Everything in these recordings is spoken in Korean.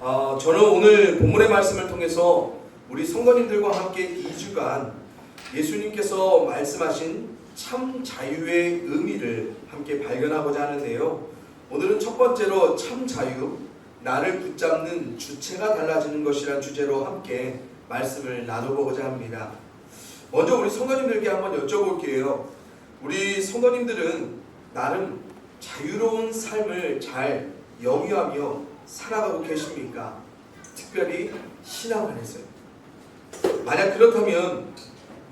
저는 오늘 본문의 말씀을 통해서 우리 성도님들과 함께 2주간 예수님께서 말씀하신 참 자유의 의미를 함께 발견하고자 하는데요. 오늘은 첫 번째로 참 자유, 나를 붙잡는 주체가 달라지는 것이란 주제로 함께 말씀을 나눠보고자 합니다. 먼저 우리 성도님들께 한번 여쭤볼게요. 우리 성도님들은 나름 자유로운 삶을 잘 영위하며 살아가고 계십니까? 특별히 신앙 안에서요. 만약 그렇다면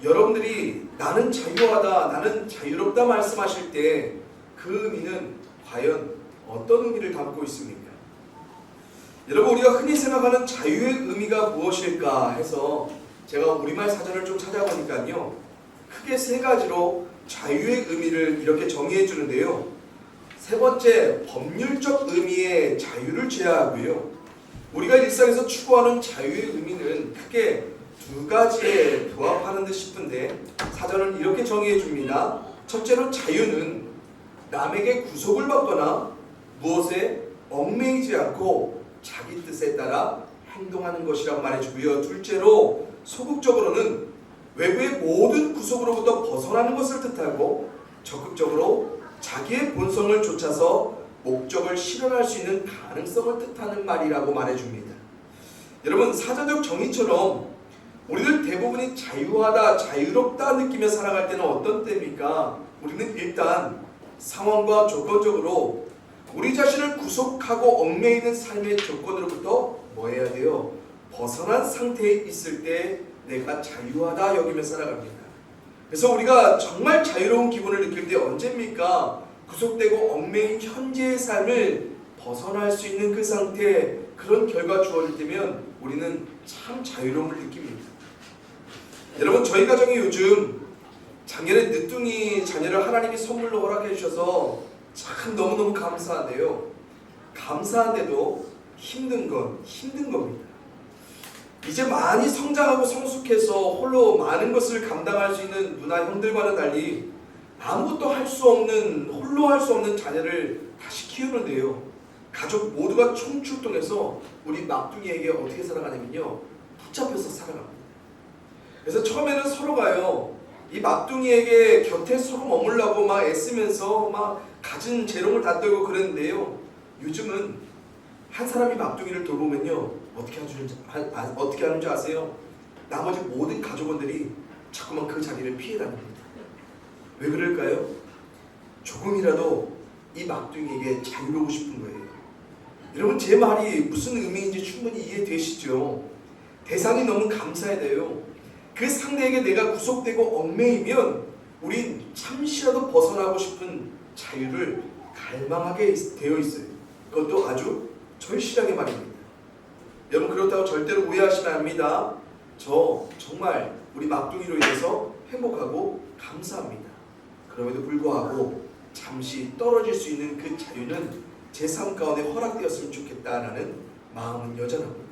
여러분들이 나는 자유하다, 나는 자유롭다 말씀하실 때 그 의미는 과연 어떤 의미를 담고 있습니까? 여러분, 우리가 흔히 생각하는 자유의 의미가 무엇일까 해서 제가 우리말 사전을 좀 찾아보니까요, 크게 세 가지로 자유의 의미를 이렇게 정의해 주는데요. 세 번째, 법률적 의미의 자유를 제하고요. 우리가 일상에서 추구하는 자유의 의미는 크게 두 가지에 부합하는 듯 싶은데 사전은 이렇게 정의해 줍니다. 첫째로 자유는 남에게 구속을 받거나 무엇에 얽매이지 않고 자기 뜻에 따라 행동하는 것이라고 말해주고요. 둘째로 소극적으로는 외부의 모든 구속으로부터 벗어나는 것을 뜻하고 적극적으로 자기의 본성을 좇아서 목적을 실현할 수 있는 가능성을 뜻하는 말이라고 말해줍니다. 여러분, 사전적 정의처럼 우리들 대부분이 자유하다, 자유롭다 느끼며 살아갈 때는 어떤 때입니까? 우리는 일단 상황과 조건적으로 우리 자신을 구속하고 얽매이는 삶의 조건으로부터 뭐 해야 돼요? 벗어난 상태에 있을 때 내가 자유하다 여기며 살아갑니다. 그래서 우리가 정말 자유로운 기분을 느낄 때 언제입니까? 구속되고 얽매인 현재의 삶을 벗어날 수 있는 그 상태, 그런 결과 주어질 때면 우리는 참 자유로움을 느낍니다. 여러분, 저희 가정이 요즘 작년에 늦둥이 자녀를 하나님이 선물로 허락해 주셔서 참 너무너무 감사한데요. 감사한데도 힘든 건 힘든 겁니다. 이제 많이 성장하고 성숙해서 홀로 많은 것을 감당할 수 있는 누나 형들과는 달리 아무것도 할 수 없는, 홀로 할 수 없는 자녀를 다시 키우는데요. 가족 모두가 총출동해서 우리 막둥이에게 어떻게 살아가냐면요, 붙잡혀서 살아갑니다. 그래서 처음에는 서로가요, 이 막둥이에게 곁에 서로 머물라고 막 애쓰면서 막 갖은 재롱을 다 떨고 그랬는데요. 요즘은 한 사람이 막둥이를 돌보면요, 어떻게 하는지 아세요? 나머지 모든 가족원들이 자꾸만 그 자리를 피해 다닙니다. 왜 그럴까요? 조금이라도 이 막둥이에게 자유로우고 싶은 거예요. 여러분, 제 말이 무슨 의미인지 충분히 이해되시죠? 대상이 너무 감사해야 돼요. 그 상대에게 내가 구속되고 얽매이면 우린 잠시라도 벗어나고 싶은 자유를 갈망하게 되어 있어요. 그것도 아주 절실하게 말입니다. 여러분, 그렇다고 절대로 오해하시면 안 됩니다. 저 정말 우리 막둥이로 인해서 행복하고 감사합니다. 그럼에도 불구하고 잠시 떨어질 수 있는 그 자유는 제 삶 가운데 허락되었으면 좋겠다라는 마음은 여전합니다.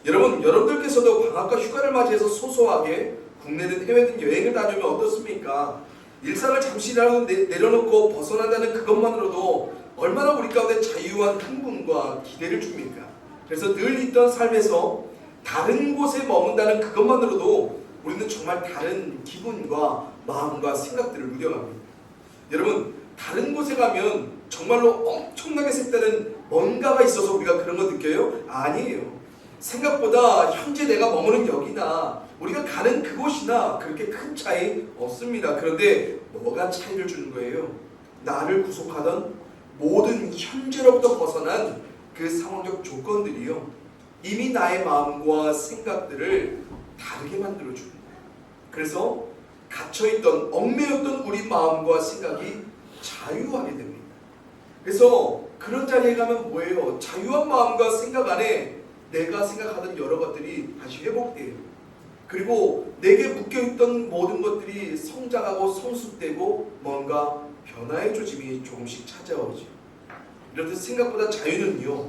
여러분, 여러분들께서도 방학과 휴가를 맞이해서 소소하게 국내든 해외든 여행을 다니면 어떻습니까? 일상을 잠시라도 내려놓고 벗어난다는 그것만으로도 얼마나 우리 가운데 자유한 흥분과 기대를 줍니까? 그래서 늘 있던 삶에서 다른 곳에 머문다는 그것만으로도 우리는 정말 다른 기분과 마음과 생각들을 누려갑니다. 여러분, 다른 곳에 가면 정말로 엄청나게 색다른 뭔가가 있어서 우리가 그런 거 느껴요? 아니에요. 생각보다 현재 내가 머무는 여기나 우리가 가는 그곳이나 그렇게 큰 차이 없습니다. 그런데 뭐가 차이를 주는 거예요? 나를 구속하던 모든 현재로부터 벗어난 그 상황적 조건들이요, 이미 나의 마음과 생각들을 다르게 만들어주는 거예요. 그래서 갇혀있던, 얽매였던 우리 마음과 생각이 자유하게 됩니다. 그래서 그런 자리에 가면 뭐예요? 자유한 마음과 생각 안에 내가 생각하던 여러 것들이 다시 회복돼요. 그리고 내게 묶여있던 모든 것들이 성장하고 성숙되고 뭔가 변화의 조짐이 조금씩 찾아오죠. 이렇듯 생각보다 자유는요,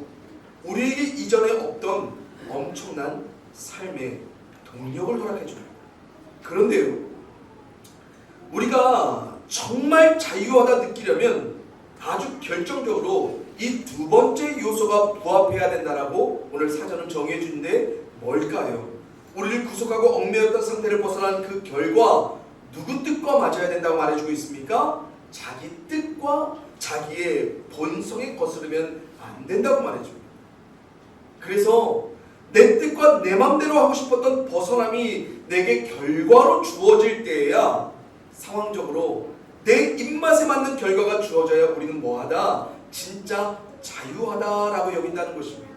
우리에게 이전에 없던 엄청난 삶의 동력을 허락해 줍니다. 그런데요, 우리가 정말 자유하다 느끼려면 아주 결정적으로 이 두 번째 요소가 부합해야 된다라고 오늘 사전은 정해 주는데 뭘까요? 우리를 구속하고 얽매였던 상태를 벗어난 그 결과 누구 뜻과 맞아야 된다고 말해주고 있습니까? 자기 뜻과 자기의 본성에 거스르면 안 된다고 말해줍니다. 그래서 내 뜻과 내 맘대로 하고 싶었던 벗어남이 내게 결과로 주어질 때에야 상황적으로 내 입맛에 맞는 결과가 주어져야 우리는 뭐하다? 진짜 자유하다라고 여긴다는 것입니다.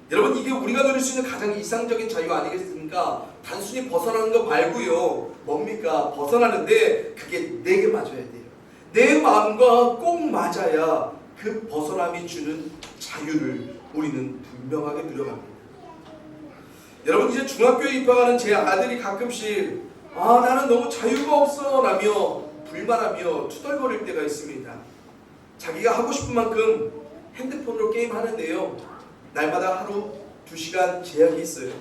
여러분, 이게 우리가 누릴 수 있는 가장 이상적인 자유 아니겠습니까? 단순히 벗어나는 거 말고요. 뭡니까? 벗어나는데 그게 내게 맞아야 돼요. 내 마음과 꼭 맞아야 그 벗어남이 주는 자유를 우리는 분명하게 누려갑니다. 여러분, 이제 중학교에 입학하는 제 아들이 가끔씩 나는 너무 자유가 없어 라며 불만하며 투덜거릴 때가 있습니다. 자기가 하고 싶은 만큼 핸드폰으로 게임하는데요, 날마다 하루 2시간 제약이 있어요.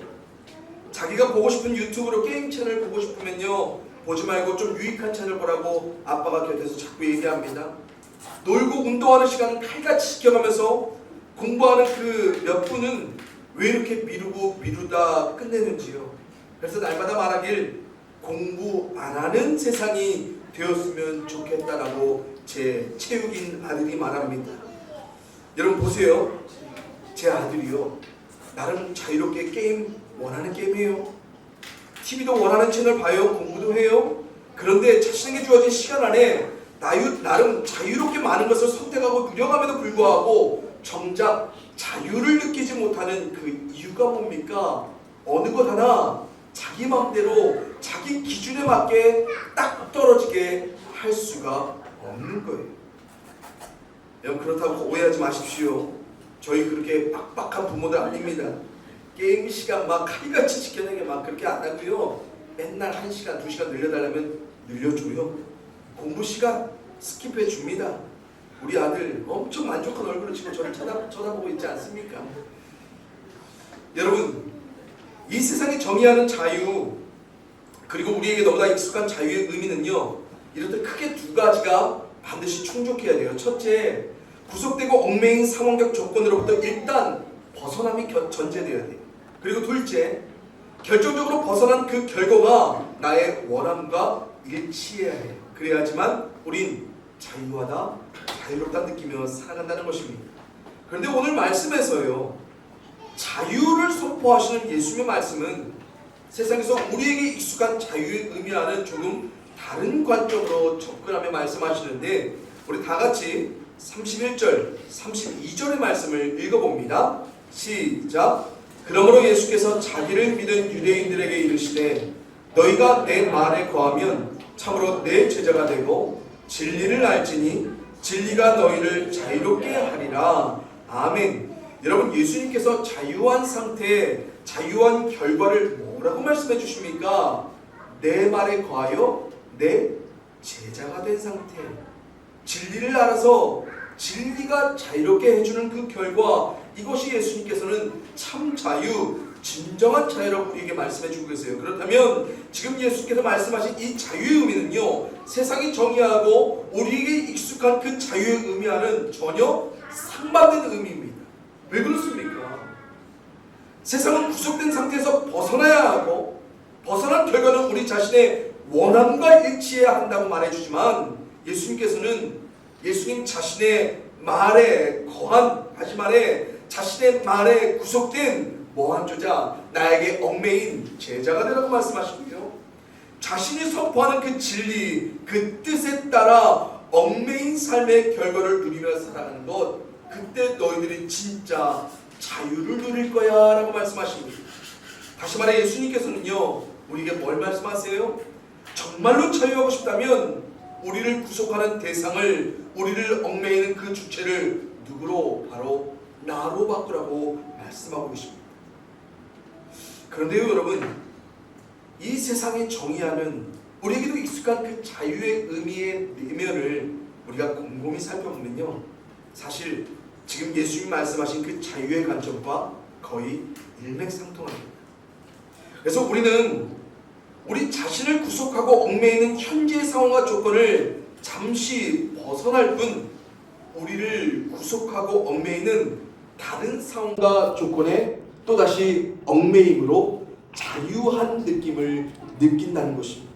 자기가 보고 싶은 유튜브로 게임 채널 보고 싶으면요, 보지 말고 좀 유익한 채널 보라고 아빠가 곁에서 자꾸 얘기합니다. 놀고 운동하는 시간은 칼같이 지켜가면서 공부하는 그 몇 분은 왜 이렇게 미루다 끝내는지요. 그래서 날마다 말하길 공부 안 하는 세상이 되었으면 좋겠다라고 제 체육인 아들이 말합니다. 여러분 보세요. 제 아들이요, 나름 자유롭게 게임 원하는 게임 해요. TV도 원하는 채널 봐요. 공부도 해요. 그런데 자신에게 주어진 시간 안에 나름 자유롭게 많은 것을 선택하고 누려감에도 불구하고 정작 자유를 느끼지 못하는 그 이유가 뭡니까? 어느 것 하나 자기 마음대로 자기 기준에 맞게 딱 떨어지게 할 수가 없는 거예요. 여러분, 그렇다고 오해하지 마십시오. 저희 그렇게 빡빡한 부모들 아닙니다. 게임 시간 막 칼같이 지켜내게 막 그렇게 안 하고요. 맨날 1시간, 2시간 늘려달라면 늘려줘요. 공부 시간 스킵해 줍니다. 우리 아들 엄청 만족한 얼굴을 지금 저를 쳐다보고 있지 않습니까? 여러분, 이 세상이 정의하는 자유, 그리고 우리에게 너무나 익숙한 자유의 의미는요, 이렇듯 크게 두 가지가 반드시 충족해야 돼요. 첫째, 구속되고 얽매인 상황적 조건으로부터 일단 벗어남이 전제되어야 돼요. 그리고 둘째, 결정적으로 벗어난 그 결과가 나의 원함과 일치해야 해요. 그래야지만 우린 자유하다, 자유롭다 느끼며 살아간다는 것입니다. 그런데 오늘 말씀에서요, 자유를 선포하시는 예수님의 말씀은 세상에서 우리에게 익숙한 자유의 의미와는 조금 다른 관점으로 접근하며 말씀하시는데, 우리 다 같이 31절, 32절의 말씀을 읽어봅니다. 시작. 그러므로 예수께서 자기를 믿은 유대인들에게 이르시되 너희가 내 말에 거하면 참으로 내 제자가 되고 진리를 알지니 진리가 너희를 자유롭게 하리라. 아멘. 여러분, 예수님께서 자유한 상태, 자유한 결과를 뭐라고 말씀해 주십니까? 내 말에 거하여 내 제자가 된 상태, 진리를 알아서 진리가 자유롭게 해주는 그 결과, 이것이 예수님께서는 참 자유, 진정한 자유라고 우리에게 말씀해 주고 계세요. 그렇다면 지금 예수께서 말씀하신 이 자유의 의미는요, 세상이 정의하고 우리에게 익숙한 그 자유의 의미와는 전혀 상반된 의미입니다. 왜 그렇습니까? 세상은 구속된 상태에서 벗어나야 하고, 벗어난 결과는 우리 자신의 원함과 일치해야 한다고 말해주지만, 예수님 자신의 말에 거한, 다시 말해 자신의 말에 구속된 뭐한 조자, 나에게 얽매인 제자가 되라고 말씀하시고요, 자신이 선포하는 그 진리, 그 뜻에 따라 얽매인 삶의 결과를 누리며 살아가는 것, 그때 너희들이 진짜 자유를 누릴 거야 라고 말씀하십니다. 다시 말해 예수님께서는요, 우리에게 뭘 말씀하세요? 정말로 자유하고 싶다면 우리를 구속하는 대상을, 우리를 얽매이는 그 주체를 누구로? 바로 나로 바꾸라고 말씀하고 계십니다. 그런데요 여러분, 이 세상이 정의하는 우리에게도 익숙한 그 자유의 의미의 내면을 우리가 곰곰이 살펴보면요, 사실 지금 예수님이 말씀하신 그 자유의 관점과 거의 일맥상통합니다. 그래서 우리는 우리 자신을 구속하고 얽매이는 현재의 상황과 조건을 잠시 벗어날 뿐, 우리를 구속하고 얽매이는 다른 상황과 조건에 또다시 얽매임으로 자유한 느낌을 느낀다는 것입니다.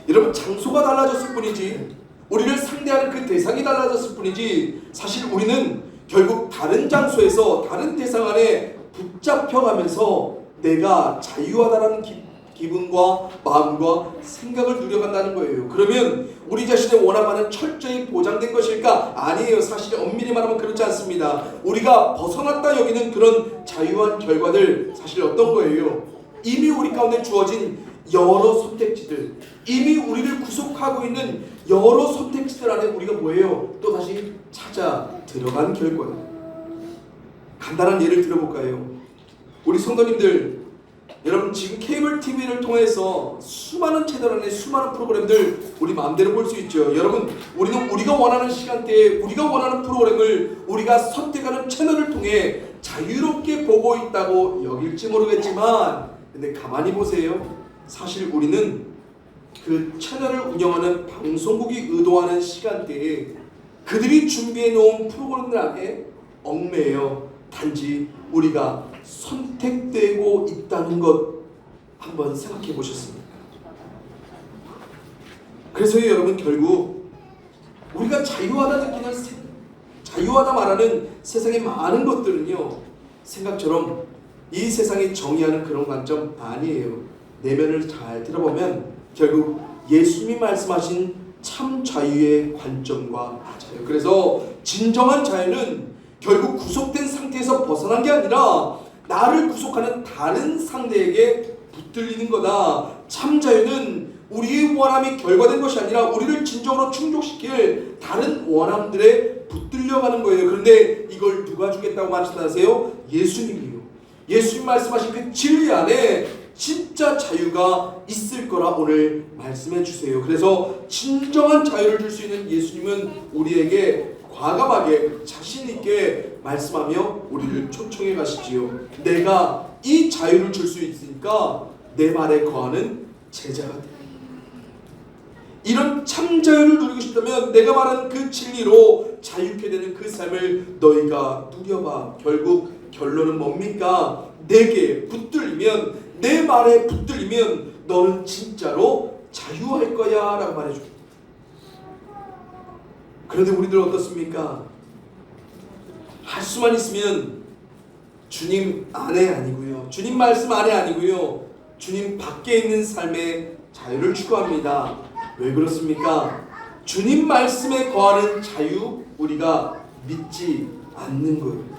여러분, 장소가 달라졌을 뿐이지, 우리를 상대하는 그 대상이 달라졌을 뿐이지, 사실 우리는 결국 다른 장소에서 다른 대상 안에 붙잡혀가면서 내가 자유하다라는 기분과 마음과 생각을 누려간다는 거예요. 그러면 우리 자신의 원함만은 철저히 보장된 것일까? 아니에요. 사실 엄밀히 말하면 그렇지 않습니다. 우리가 벗어났다 여기는 그런 자유한 결과들, 사실 어떤 거예요? 이미 우리 가운데 주어진 여러 선택지들, 이미 우리를 구속하고 있는 여러 선택지들 안에 우리가 뭐예요? 또다시 찾아 들어간 결과예요. 간단한 예를 들어볼까요? 우리 성도님들, 여러분 지금 케이블 TV를 통해서 수많은 채널 안에 수많은 프로그램들 우리 마음대로 볼 수 있죠. 여러분, 우리는 우리가 원하는 시간대에 우리가 원하는 프로그램을 우리가 선택하는 채널을 통해 자유롭게 보고 있다고 여길지 모르겠지만, 근데 가만히 보세요. 사실 우리는 그 채널을 운영하는 방송국이 의도하는 시간대에 그들이 준비해 놓은 프로그램들 안에 얽매여 단지 우리가 선택되고 있다는 것 한번 생각해 보셨습니까? 그래서 여러분, 결국 우리가 자유하다 느끼는 자유하다 말하는 세상의 많은 것들은요, 생각처럼 이 세상이 정의하는 그런 관점 아니에요. 내면을 잘 들어보면 결국 예수님이 말씀하신 참 자유의 관점과 맞아요. 그래서 진정한 자유는 결국 구속된 상태에서 벗어난 게 아니라 나를 구속하는 다른 상대에게 붙들리는 거다. 참 자유는 우리의 원함이 결과된 것이 아니라 우리를 진정으로 충족시킬 다른 원함들에 붙들려가는 거예요. 그런데 이걸 누가 주겠다고 말씀하세요? 예수님이요. 예수님 말씀하신 그 진리 안에 진짜 자유가 있을 거라 오늘 말씀해 주세요. 그래서 진정한 자유를 줄 수 있는 예수님은 우리에게 과감하게 자신 있게 말씀하며 우리를 초청해 가시지요. 내가 이 자유를 줄 수 있으니까 내 말에 거하는 제자가 돼. 이런 참 자유를 누리고 싶다면 내가 말하는 그 진리로 자유케 되는 그 삶을 너희가 누려봐. 결국 결론은 뭡니까? 내게 붙들리면, 내 말에 붙들리면 너는 진짜로 자유할 거야 라고 말해줘. 그런데 우리들 어떻습니까? 할 수만 있으면 주님 안에 아니고요, 주님 말씀 안에 아니고요, 주님 밖에 있는 삶의 자유를 추구합니다. 왜 그렇습니까? 주님 말씀에 거하는 자유, 우리가 믿지 않는 거예요.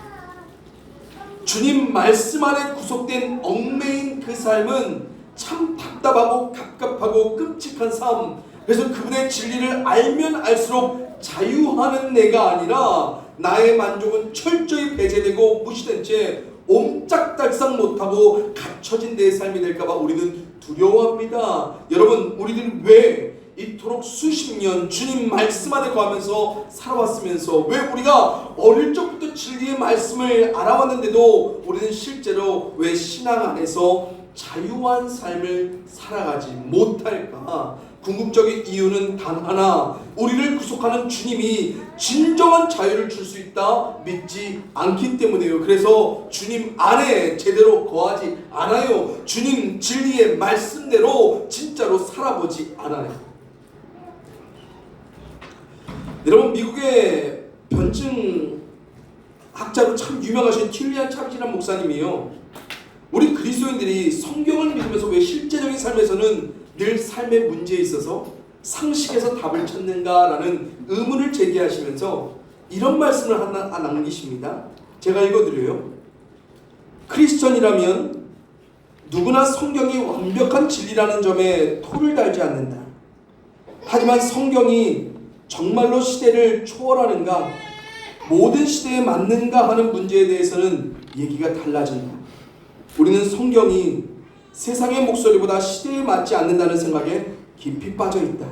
주님 말씀 안에 구속된 얽매인 그 삶은 참 답답하고 갑갑하고 끔찍한 삶. 그래서 그분의 진리를 알면 알수록 자유하는 내가 아니라 나의 만족은 철저히 배제되고 무시된 채 옴짝달싹 못하고 갇혀진 내 삶이 될까봐 우리는 두려워합니다. 여러분, 우리들은 왜 이토록 수십 년 주님 말씀 안에 거하면서 살아왔으면서 왜 우리가 어릴 적부터 진리의 말씀을 알아왔는데도 우리는 실제로 왜 신앙 안에서 자유한 삶을 살아가지 못할까? 궁극적인 이유는 단 하나, 우리를 구속하는 주님이 진정한 자유를 줄 수 있다 믿지 않기 때문이에요. 그래서 주님 안에 제대로 거하지 않아요. 주님 진리의 말씀대로 진짜로 살아보지 않아요. 여러분, 미국의 변증 학자로 참 유명하신 틸리안 찹이라는 목사님이요, 우리 그리스도인들이 성경을 믿으면서 왜 실제적인 삶에서는 늘 삶의 문제에 있어서 상식에서 답을 찾는가라는 의문을 제기하시면서 이런 말씀을 하나 남기십니다. 제가 읽어드려요. 크리스천이라면 누구나 성경이 완벽한 진리라는 점에 토를 달지 않는다. 하지만 성경이 정말로 시대를 초월하는가, 모든 시대에 맞는가 하는 문제에 대해서는 얘기가 달라진다. 우리는 성경이 세상의 목소리보다 시대에 맞지 않는다는 생각에 깊이 빠져 있다.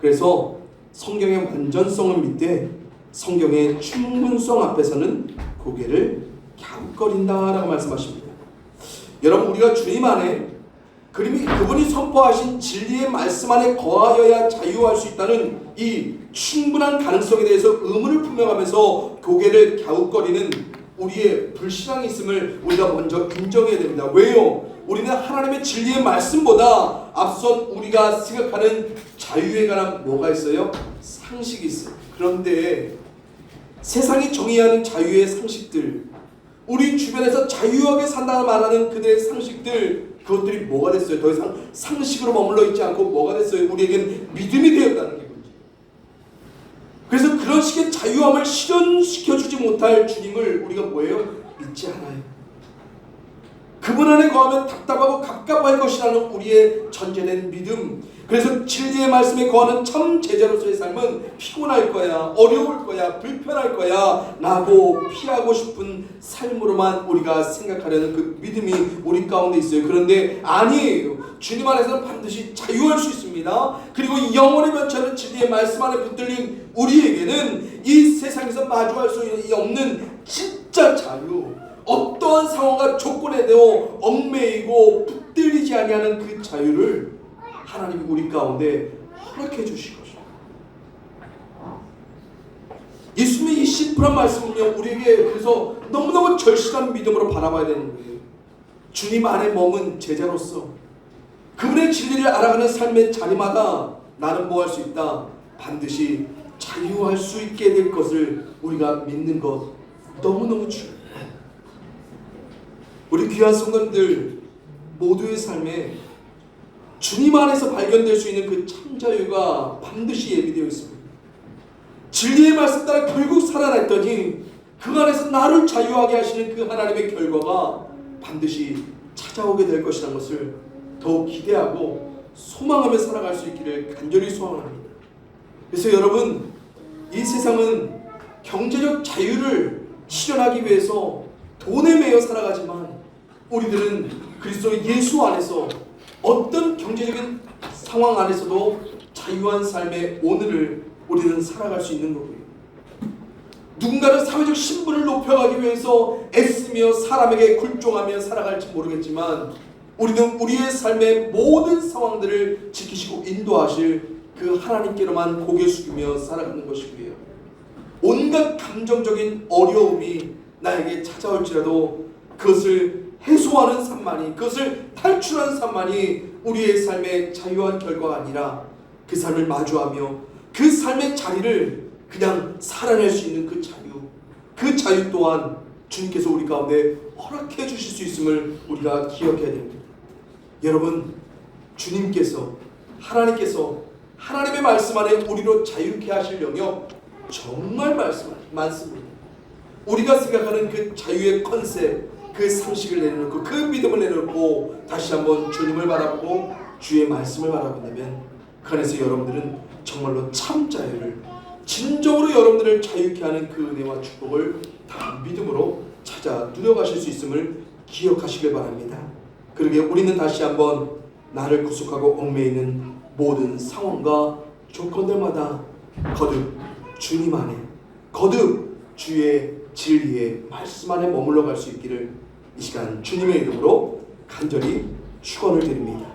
그래서 성경의 완전성을 믿되 성경의 충분성 앞에서는 고개를 갸웃거린다라고 말씀하십니다. 여러분, 우리가 주님 안에 그분이 선포하신 진리의 말씀 안에 거하여야 자유할 수 있다는 이 충분한 가능성에 대해서 의문을 품어가면서 고개를 갸웃거리는 우리의 불신앙이 있음을 우리가 먼저 인정해야 됩니다. 왜요? 우리는 하나님의 진리의 말씀보다 앞선 우리가 생각하는 자유에 관한 뭐가 있어요? 상식이 있어요. 그런데 세상이 정의하는 자유의 상식들, 우리 주변에서 자유하게 산다고 말하는 그들의 상식들, 그것들이 뭐가 됐어요? 더 이상 상식으로 머물러 있지 않고 뭐가 됐어요? 우리에겐 믿음이 되었다는 게 문제. 그래서 그런 식의 자유함을 실현시켜주지 못할 주님을 우리가 뭐예요? 믿지 않아요. 그분 안에 거하면 답답하고 갑갑할 것이라는 우리의 전제된 믿음. 그래서 진리의 말씀에 거하는 참 제자로서의 삶은 피곤할 거야, 어려울 거야, 불편할 거야 라고 피하고 싶은 삶으로만 우리가 생각하려는 그 믿음이 우리 가운데 있어요. 그런데 아니에요. 주님 안에서는 반드시 자유할 수 있습니다. 그리고 영원히 변치 않는 진리의 말씀 안에 붙들린 우리에게는 이 세상에서 마주할 수 없는 진짜 자유, 어떠한 상황과 조건에도 얽매이고 붙들리지 아니하는 그 자유를 하나님이 우리 가운데 허락해 주신 것입니다. 예수님의 이 심플한 말씀은요, 우리에게 그래서 너무너무 절실한 믿음으로 바라봐야 되는 거예요. 주님 안에 머문 제자로서 그분의 진리를 알아가는 삶의 자리마다 나는 뭐 할 수 있다? 반드시 자유할 수 있게 될 것을 우리가 믿는 것 너무너무 중요해요. 우리 귀한 성도님들 모두의 삶에 주님 안에서 발견될 수 있는 그 참 자유가 반드시 예비되어 있습니다. 진리의 말씀 따라 결국 살아났더니 그 안에서 나를 자유하게 하시는 그 하나님의 결과가 반드시 찾아오게 될 것이라는 것을 더욱 기대하고 소망하며 살아갈 수 있기를 간절히 소원합니다. 그래서 여러분, 이 세상은 경제적 자유를 실현하기 위해서 돈에 매여 살아가지만 우리들은 그리스도 예수 안에서 어떤 경제적인 상황 안에서도 자유한 삶의 오늘을 우리는 살아갈 수 있는 거고요. 누군가는 사회적 신분을 높여가기 위해서 애쓰며 사람에게 굴종하며 살아갈지 모르겠지만 우리는 우리의 삶의 모든 상황들을 지키시고 인도하실 그 하나님께로만 고개 숙이며 살아가는 것이고요. 온갖 감정적인 어려움이 나에게 찾아올지라도 그것을 해소하는 삶만이, 그것을 탈출하는 삶만이 우리의 삶의 자유한 결과가 아니라 그 삶을 마주하며 그 삶의 자리를 그냥 살아낼 수 있는 그 자유 또한 주님께서 우리 가운데 허락해 주실 수 있음을 우리가 기억해야 됩니다. 여러분, 주님께서, 하나님께서 하나님의 말씀 안에 우리로 자유케 하실 영역 정말 많습니다. 우리가 생각하는 그 자유의 컨셉, 그 상식을 내려놓고 그 믿음을 내려놓고 다시 한번 주님을 바라보고 주의 말씀을 바라본다면 그 안에서 여러분들은 정말로 참 자유를, 진정으로 여러분들을 자유케 하는 그 은혜와 축복을 다 믿음으로 찾아 누려가실 수 있음을 기억하시길 바랍니다. 그러게 우리는 다시 한번 나를 구속하고 얽매이는 모든 상황과 조건들마다 거듭 주님 안에, 거듭 주의 진리의 말씀 안에 머물러 갈 수 있기를 이 시간 주님의 이름으로 간절히 축원을 드립니다.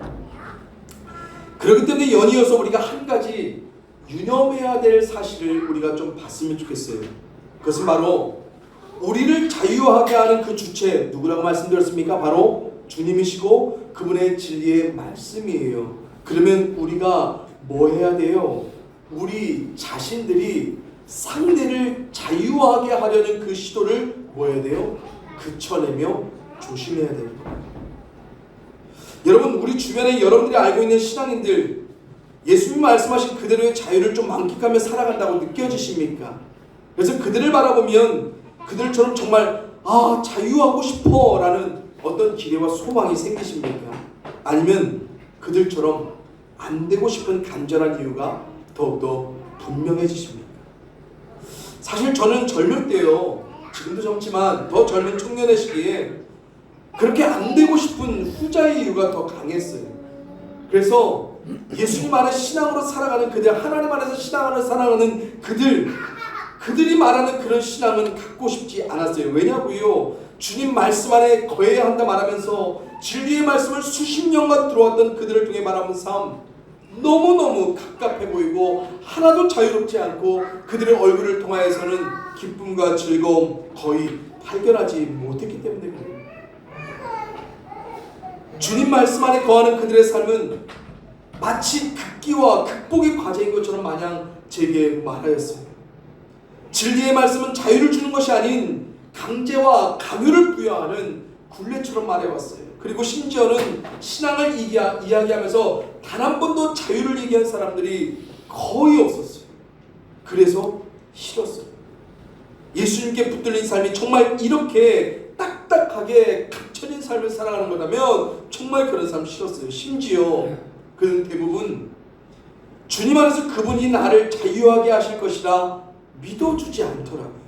그렇기 때문에 연이어서 우리가 한 가지 유념해야 될 사실을 우리가 좀 봤으면 좋겠어요. 그것은 바로 우리를 자유하게 하는 그 주체, 누구라고 말씀드렸습니까? 바로 주님이시고 그분의 진리의 말씀이에요. 그러면 우리가 뭐 해야 돼요? 우리 자신들이 상대를 자유하게 하려는 그 시도를 뭐 해야 돼요? 그쳐내며 조심해야 됩니다. 여러분, 우리 주변에 여러분들이 알고 있는 신앙인들, 예수님 말씀하신 그대로의 자유를 좀 만끽하며 살아간다고 느껴지십니까? 그래서 그들을 바라보면 그들처럼 정말 자유하고 싶어 라는 어떤 기대와 소망이 생기십니까? 아니면 그들처럼 안 되고 싶은 간절한 이유가 더욱더 분명해지십니까? 사실 저는 젊을 때요, 지금도 젊지만 더 젊은 청년의 시기에 그렇게 안 되고 싶은 후자의 이유가 더 강했어요. 그래서 예수님 안에 신앙으로 살아가는 그들, 하나님 안에서 신앙으로 살아가는 그들이 말하는 그런 신앙은 갖고 싶지 않았어요. 왜냐고요? 주님 말씀 안에 거해야 한다 말하면서 진리의 말씀을 수십 년간 들어왔던 그들을 통해 말하는 삶, 너무너무 갑갑해 보이고 하나도 자유롭지 않고 그들의 얼굴을 통하여서는 기쁨과 즐거움 거의 발견하지 못했기 때문에 그래요. 주님 말씀 안에 거하는 그들의 삶은 마치 극기와 극복의 과제인 것처럼 마냥 제게 말하였어요. 진리의 말씀은 자유를 주는 것이 아닌 강제와 강요를 부여하는 굴레처럼 말해왔어요. 그리고 심지어는 신앙을 이야기하면서 단 한 번도 자유를 얘기한 사람들이 거의 없었어요. 그래서 싫었어요. 예수님께 붙들린 삶이 정말 이렇게 딱딱하게 갇혀진 삶을 살아가는 거라면 정말 그런 삶 싫었어요. 심지어 그는 대부분 주님 안에서 그분이 나를 자유하게 하실 것이라 믿어주지 않더라고요.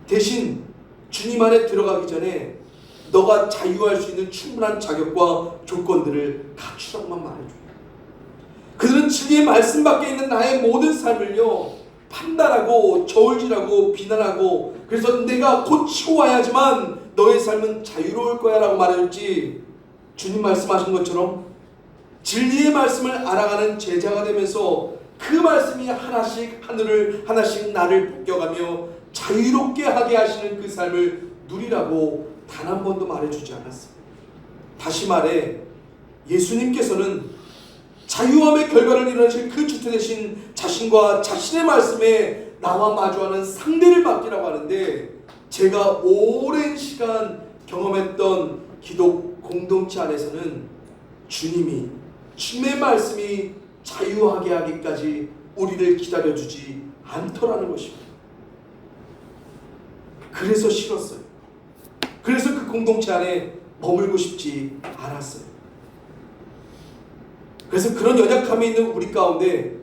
대신 주님 안에 들어가기 전에 너가 자유할 수 있는 충분한 자격과 조건들을 갖추라고만 말해줘요. 그들은 진리의 말씀 밖에 있는 나의 모든 삶을요 판단하고 저울질하고 비난하고 그래서 내가 고치고 와야지만 너의 삶은 자유로울 거야 라고 말했지, 주님 말씀하신 것처럼 진리의 말씀을 알아가는 제자가 되면서 그 말씀이 하나씩 하늘을 하나씩 나를 벗겨가며 자유롭게 하게 하시는 그 삶을 누리라고 단 한 번도 말해주지 않았어요. 다시 말해 예수님께서는 자유함의 결과를 이루실 그 주체 되신 자신과 자신의 말씀에 나와 마주하는 상대를 맡기라고 하는데, 제가 오랜 시간 경험했던 기독 공동체 안에서는 주님이 주님의 말씀이 자유하게 하기까지 우리를 기다려주지 않더라는 것입니다. 그래서 싫었어요. 그래서 그 공동체 안에 머물고 싶지 않았어요. 그래서 그런 연약함이 있는 우리 가운데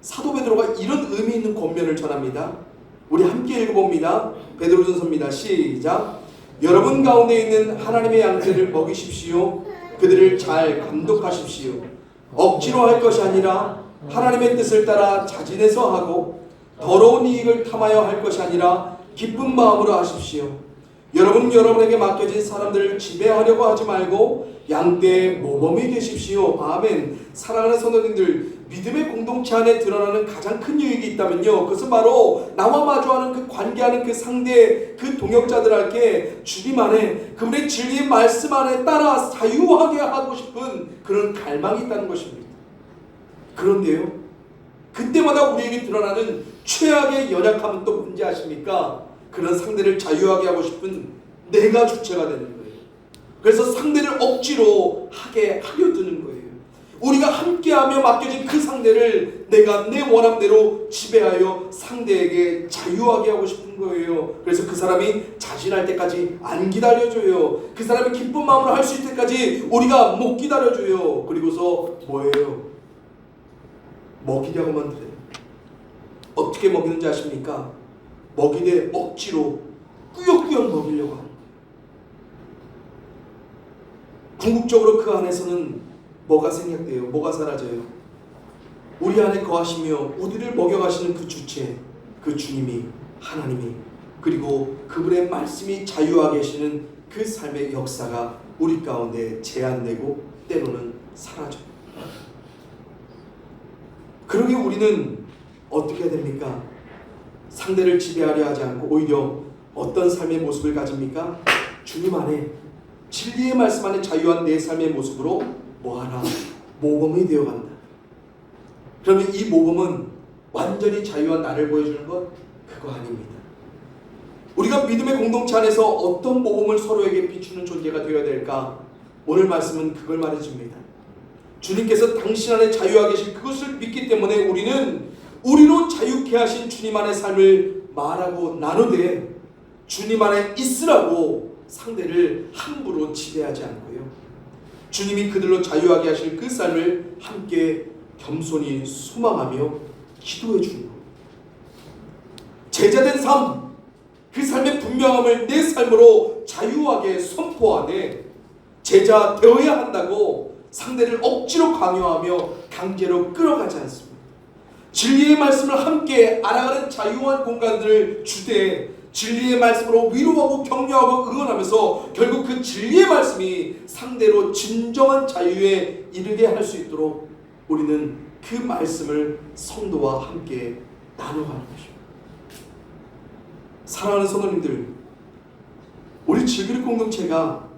사도 베드로가 이런 의미 있는 권면을 전합니다. 우리 함께 읽어봅니다. 베드로전서입니다. 시작. 여러분 가운데 있는 하나님의 양들을 먹이십시오. 그들을 잘 감독하십시오. 억지로 할 것이 아니라 하나님의 뜻을 따라 자진해서 하고 더러운 이익을 탐하여 할 것이 아니라 기쁜 마음으로 하십시오. 여러분은 여러분에게 맡겨진 사람들을 지배하려고 하지 말고 양떼의 모범이 되십시오. 아멘. 사랑하는 성도님들, 믿음의 공동체 안에 드러나는 가장 큰 유익이 있다면요, 그것은 바로 나와 마주하는 그 관계하는 그 상대, 그 동역자들에게 주님 안에 그분의 진리의 말씀 안에 따라 자유하게 하고 싶은 그런 갈망이 있다는 것입니다. 그런데요, 그때마다 우리에게 드러나는 최악의 연약함은 또 뭔지 아십니까? 그런 상대를 자유하게 하고 싶은 내가 주체가 되는 거예요. 그래서 상대를 억지로 하게 하려 드는 거예요. 우리가 함께하며 맡겨진 그 상대를 내가 내 원함대로 지배하여 상대에게 자유하게 하고 싶은 거예요. 그래서 그 사람이 자신할 때까지 안 기다려줘요. 그 사람이 기쁜 마음으로 할 수 있을 때까지 우리가 못 기다려줘요. 그리고서 뭐예요? 먹이려고만 그래요. 어떻게 먹이는지 아십니까? 먹이되 억지로 꾸역꾸역 먹이려고 합니다. 궁극적으로 그 안에서는 뭐가 생략돼요? 뭐가 사라져요? 우리 안에 거하시며 우리를 먹여가시는 그 주체, 그 주님이, 하나님이, 그리고 그분의 말씀이 자유하게 하시는 그 삶의 역사가 우리 가운데 제한되고 때로는 사라져요. 그러게 우리는 어떻게 해야 됩니까? 상대를 지배하려 하지 않고 오히려 어떤 삶의 모습을 가집니까? 주님 안에 진리의 말씀 안에 자유한 내 삶의 모습으로 뭐하라? 모범이 되어간다. 그러면 이 모범은 완전히 자유한 나를 보여주는 것? 그거 아닙니다. 우리가 믿음의 공동체 안에서 어떤 모범을 서로에게 비추는 존재가 되어야 될까? 오늘 말씀은 그걸 말해줍니다. 주님께서 당신 안에 자유하게 계신 그것을 믿기 때문에 우리는 우리로 자유케 하신 주님 안의 삶을 말하고 나누되 주님 안에 있으라고 상대를 함부로 지배하지 않고요, 주님이 그들로 자유하게 하실 그 삶을 함께 겸손히 소망하며 기도해 주는 것. 제자된 삶, 그 삶의 분명함을 내 삶으로 자유하게 선포하되 제자 되어야 한다고 상대를 억지로 강요하며 강제로 끌어가지 않습니다. 진리의 말씀을 함께 알아가는 자유한 공간들을 주되 진리의 말씀으로 위로하고 격려하고 응원하면서 결국 그 진리의 말씀이 상대로 진정한 자유에 이르게 할 수 있도록 우리는 그 말씀을 성도와 함께 나눠가는 것입니다. 사랑하는 성도님들, 우리 질그릇 공동체가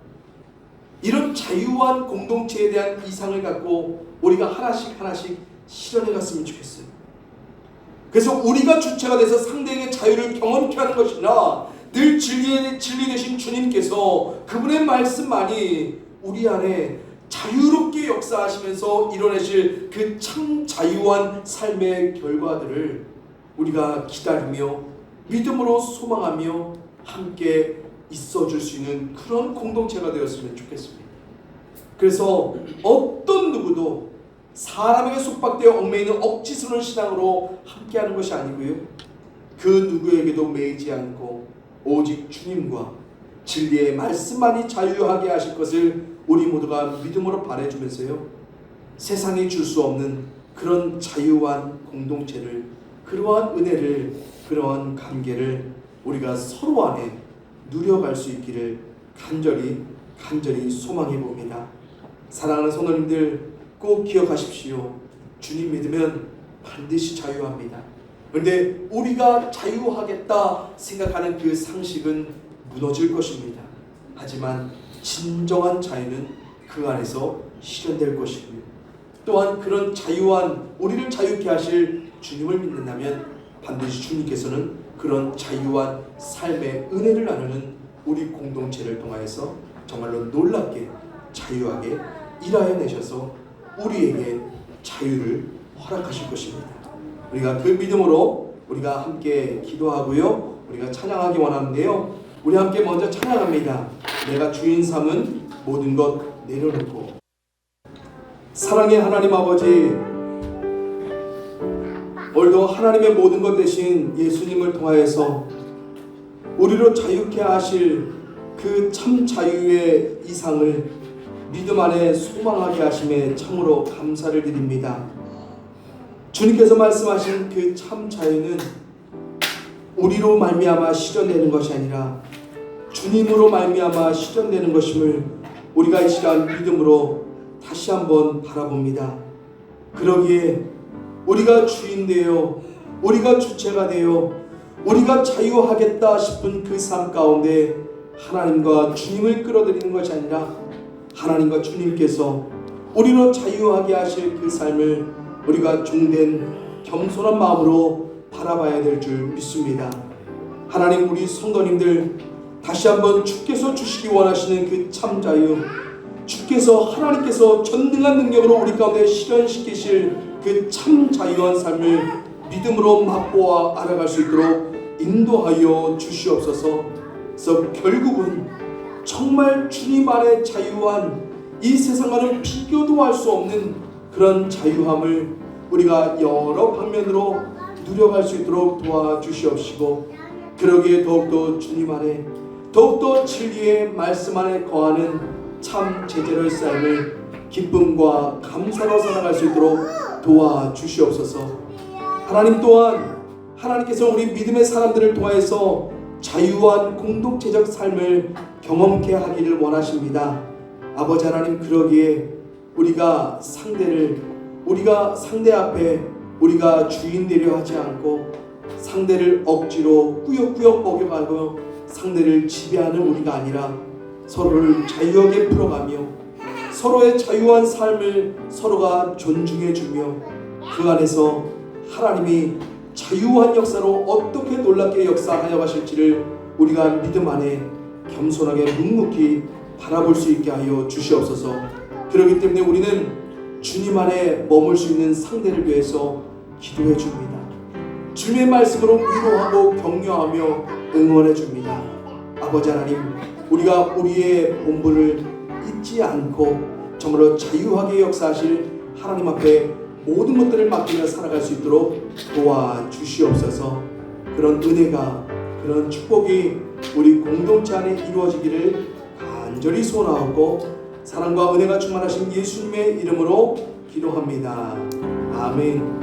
이런 자유한 공동체에 대한 이상을 갖고 우리가 하나씩 실현해 갔으면 좋겠어요. 그래서 우리가 주체가 돼서 상대에게 자유를 경험케 하는 것이나 늘 진리 되신 주님께서 그분의 말씀만이 우리 안에 자유롭게 역사하시면서 이뤄내실 그 참 자유한 삶의 결과들을 우리가 기다리며 믿음으로 소망하며 함께 있어줄 수 있는 그런 공동체가 되었으면 좋겠습니다. 그래서 어떤 누구도 사람에게 속박되어 얽매이는 억지스러운 신앙으로 함께하는 것이 아니고요, 그 누구에게도 매이지 않고 오직 주님과 진리의 말씀만이 자유하게 하실 것을 우리 모두가 믿음으로 바라주면서요, 세상이 줄 수 없는 그런 자유한 공동체를, 그러한 은혜를, 그러한 관계를 우리가 서로 안에 누려갈 수 있기를 간절히 소망해 봅니다. 사랑하는 성도님들, 꼭 기억하십시오. 주님 믿으면 반드시 자유합니다. 그런데 우리가 자유하겠다 생각하는 그 상식은 무너질 것입니다. 하지만 진정한 자유는 그 안에서 실현될 것이고요, 또한 그런 자유한 우리를 자유케 하실 주님을 믿는다면 반드시 주님께서는 그런 자유한 삶의 은혜를 나누는 우리 공동체를 통하여서 정말로 놀랍게 자유하게 일하여 내셔서 우리에게 자유를 허락하실 것입니다. 우리가 그 믿음으로 우리가 함께 기도하고요, 우리가 찬양하기 원하는데요, 우리 함께 먼저 찬양합니다. 내가 주인 삼은 모든 것 내려놓고. 사랑의 하나님 아버지, 오늘도 하나님의 모든 것 대신 예수님을 통하여서 우리로 자유케 하실 그 참 자유의 이상을 믿음 안에 소망하게 하심에 참으로 감사를 드립니다. 주님께서 말씀하신 그 참 자유는 우리로 말미암아 실현되는 것이 아니라 주님으로 말미암아 실현되는 것임을 우리가 이 시간 믿음으로 다시 한번 바라봅니다. 그러기에 우리가 주인 되어, 우리가 주체가 되어, 우리가 자유하겠다 싶은 그 삶 가운데 하나님과 주님을 끌어들이는 것이 아니라 하나님과 주님께서 우리로 자유하게 하실 그 삶을 우리가 종된 겸손한 마음으로 바라봐야 될 줄 믿습니다. 하나님, 우리 성도님들 다시 한번 주께서 주시기 원하시는 그 참 자유, 주께서 하나님께서 전능한 능력으로 우리 가운데 실현시키실 그 참 자유한 삶을 믿음으로 맛보아 알아갈 수 있도록 인도하여 주시옵소서. 그래서 결국은 정말 주님 안에 자유한, 이 세상과는 비교도 할 수 없는 그런 자유함을 우리가 여러 방면으로 누려갈 수 있도록 도와주시옵시고, 그러기에 더욱더 주님 안에, 더욱더 진리의 말씀 안에 거하는 참 제자로의 삶을 기쁨과 감사로 살아갈 수 있도록 도와주시옵소서. 하나님 또한 하나님께서 우리 믿음의 사람들을 통하여서 자유한 공동체적 삶을 경험케 하기를 원하십니다. 아버지 하나님, 그러기에 우리가 상대 앞에 우리가 주인 되려 하지 않고 상대를 억지로 꾸역꾸역 먹여가고 상대를 지배하는 우리가 아니라 서로를 자유하게 풀어가며 서로의 자유한 삶을 서로가 존중해주며 그 안에서 하나님이 자유한 역사로 어떻게 놀랍게 역사하여 가실지를 우리가 믿음 안에 겸손하게 묵묵히 바라볼 수 있게 하여 주시옵소서. 그렇기 때문에 우리는 주님 안에 머물 수 있는 상대를 위해서 기도해 줍니다. 주님의 말씀으로 위로하고 격려하며 응원해 줍니다. 아버지 하나님, 우리가 우리의 본분을 잊지 않고 정말로 자유하게 역사하실 하나님 앞에 모든 것들을 맡기며 살아갈 수 있도록 도와주시옵소서. 그런 은혜가, 그런 축복이 우리 공동체 안에 이루어지기를 간절히 소원하고 사랑과 은혜가 충만하신 예수님의 이름으로 기도합니다. 아멘.